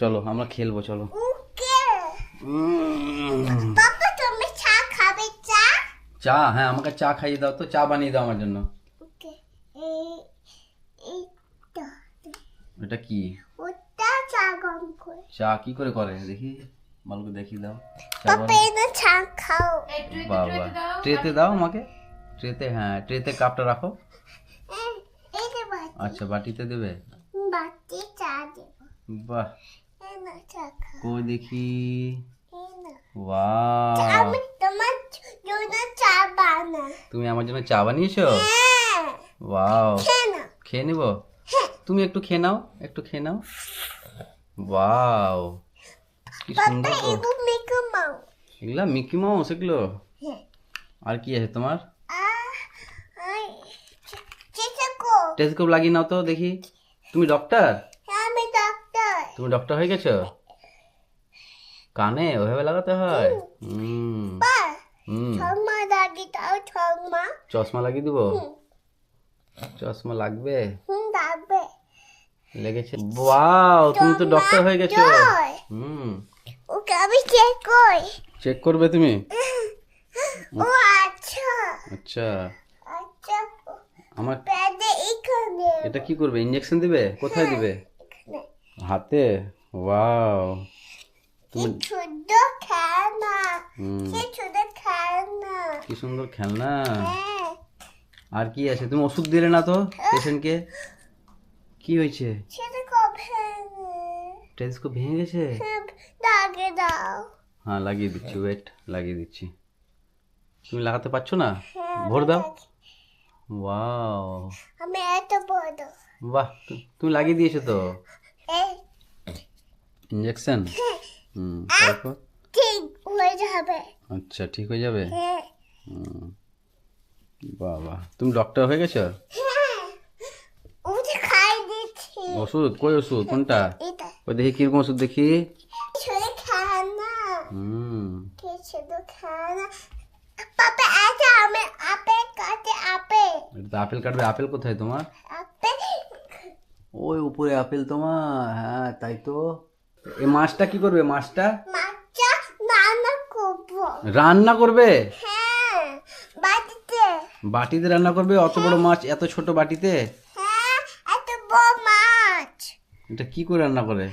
চলো আমরা খেলবো, চলো। পাপা তুমি চা খাবে? চা? চা? হ্যাঁ, আমাকে চা খাইয়ে দাও তো, চা বানিয়ে দাও আমার জন্য। ওকে। এটা কি? ওটা চা গরম করে। চা কি করে করে দেখি, মালকে দেখিয়ে দাও। চা পাপা এটা চা খাও। বাবা, ট্রেতে দাও আমাকে, ট্রেতে। হ্যাঁ, ট্রেতে কাপটা রাখো। এই যে বাটি। আচ্ছা, বাটিতে দেবে। বাটি চা দেব। বাহ, এই না চা খাও। কই দেখি। এই না। ওয়াও, আমি তোমার জন্য চা বানা। তুমি আমার জন্য চা বানিয়েছো? হ্যাঁ। ওয়াও, কেন? খেয়ে নিবো? তুমি একটু খেয়ে নাও, একটু খেয়ে নাও। ওয়াও, কি সুন্দর তো। এগুলো মিকি মাউস। এগুলা মিকি মাউস এগুলো? হ্যাঁ। আর কি আছে তোমার? চিচিকো। টেলিস্কোপ লাগিয়ে নাও তো দেখি। তুমি ডক্টর? আমি ডক্টর। তুমি ডক্টর হয়ে গেছো? কানে ওভাবে লাগাতে হয়? বা হুম, চশমা লাগিয়ে দাও। চশমা। চশমা লাগিয়ে দিব? চশমা লাগবে? লাগবে। লেগেছে? ওয়াও, তুমি তো ডক্টর হয়ে গেছো। ডক্টর। হুম, ওকে আমি চেক করি। চেক করবে তুমি? ও আচ্ছা। আচ্ছা, আচ্ছা। আমার প্যাডে এখানে। এটা কি করবে? ইনজেকশন দিবে? কোথায় দিবে? এখানে। হাতে? ওয়াও, কি ছোট খেলনা। কি ছোট খেলনা। কি সুন্দর খেলনা। হ্যাঁ। আর কি আছে? তুমি ওষুধ দিলে না তো পেশেন্টকে? কি হয়েছে? সেটা কবে? টেলিস্কোপ ভেঙে গেছে? লাগিয়ে দাও। হ্যাঁ, লাগিয়ে দিচ্ছি, ওয়েট, লাগিয়ে দিচ্ছি। তুমি লাগাতে পারছো না? হ্যাঁ, ভোর দাও। ওয়াও, আমি এত বড়। বাহ, তুমি লাগিয়ে দিয়েছো তো এই ইঞ্জেকশন। তারপর? ঠিক হয়ে যাবে। আচ্ছা, ঠিক হয়ে যাবে। হ্যাঁ। বাহ বাহ, তুমি ডক্টর হয়ে গেছো? হ্যাঁ। ওটা খাই দিচ্ছি। ওষুধ? কই ওষুধ? কোনটা? এটা ওই দেখি, কিরকম ওষুধ দেখি। ছোট খেলনা। হুম, কি ছোট খেলনা। পাপা এটা আমি আপেল কাটে আপেল। এটা তো আপেল কাটবে। আপেল কোথায় তোমার? আপেল। ওই উপরে আপেল তোমার। হ্যাঁ, তাই তো। এই মাছটা কি করবে? মাছটা মাছটা রান্না করবো। রান্না করবে? হ্যাঁ। বাটিতে। বাটিতে রান্না করবে? অত বড় মাছ এত ছোট বাটিতে? হ্যাঁ। এত বড় মাছ। এটা কি করে রান্না করে?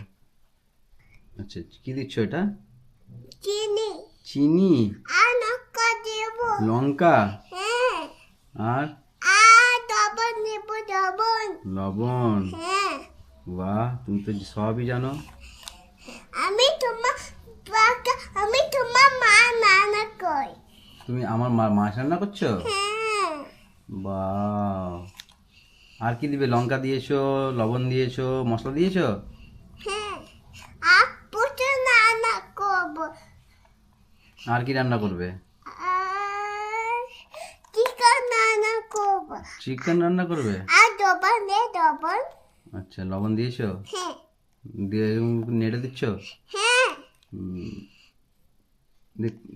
আচ্ছা, কি দিচ্ছ এটা? চিনি চিনি, আর লঙ্কা দেব। লঙ্কা, হ্যাঁ। আর আর লবণ নেব। লবণ। লবণ। হ্যাঁ। বাহ, তুমি তো সবই জানো। আমি তোমার মা রান্না করি। তুমি আমার মাছ রান্না করছো? হ্যাঁ। বাহ, আর কি দিবে? লঙ্কা দিয়েছো, লবণ দিয়েছো, মশলা দিয়েছো? হ্যাঁ। আর পুটে রান্না করবো। আর কি রান্না করবে? আর চিকেন রান্না করবো। চিকেন রান্না করবে? আর লবণ দে। লবণ। আচ্ছা, লবণ দিয়েছো? হ্যাঁ। দিয়ে নেড়ে দিচ্ছ? হ্যাঁ। হুম,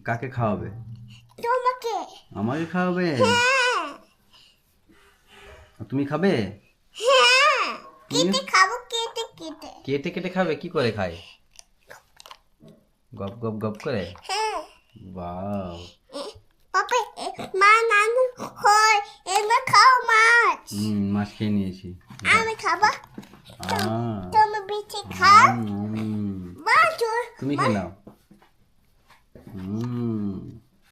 কাকে খাওয়াবে? তোমাকে। আমাকে খাওয়াবে? হ্যাঁ। আর তুমি খাবে? হ্যাঁ। তুমিও? কেটে খাবো। কেটে কেটে। কেটে কেটে খাবে? কি করে খায়? গপ গপ গপ করে? হ্যাঁ। বাও, পাপা মা রান্না হয়। এবার খাও মাছ। মাছ খেয়ে নিয়েছি। আমি খাবো। আহ, তুমি বেশি খাও। হুম, মা তুমি খেয়ে নাও। হুম,